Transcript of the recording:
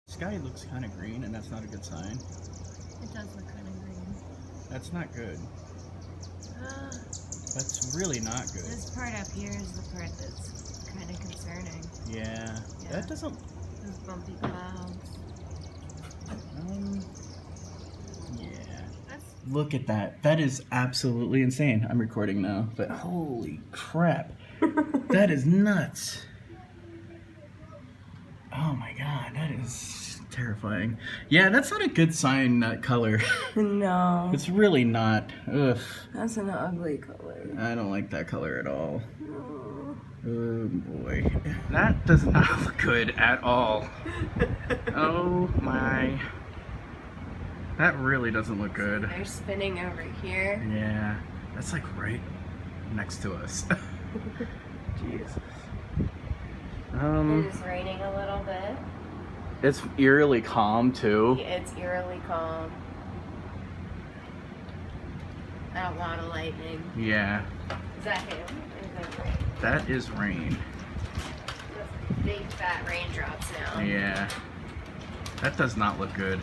Sky looks kind of green, and that's not a good sign. It does look kind of green. That's not good. Uh, That's really not good. this part up here is the part that's kind of concerning. Yeah, Yeah. that doesn't. Those bumpy clouds. Yeah. That's Look at that. That is absolutely insane. I'm recording now, but holy crap. That is nuts. Oh my god, that is terrifying. Yeah, that's not a good sign, that color. no. It's really not. Ugh. That's an ugly color. I don't like that color at all. Oh boy. That does not look good at all. Oh my. That really doesn't look good. They're spinning over here. Yeah, that's like right next to us. Jesus. It is raining a little bit. It's eerily calm too. It's eerily calm. Not a lot of lightning. Yeah, Is that him? Or is that rain? that is rain. Those big fat raindrops now. Yeah, that does not look good.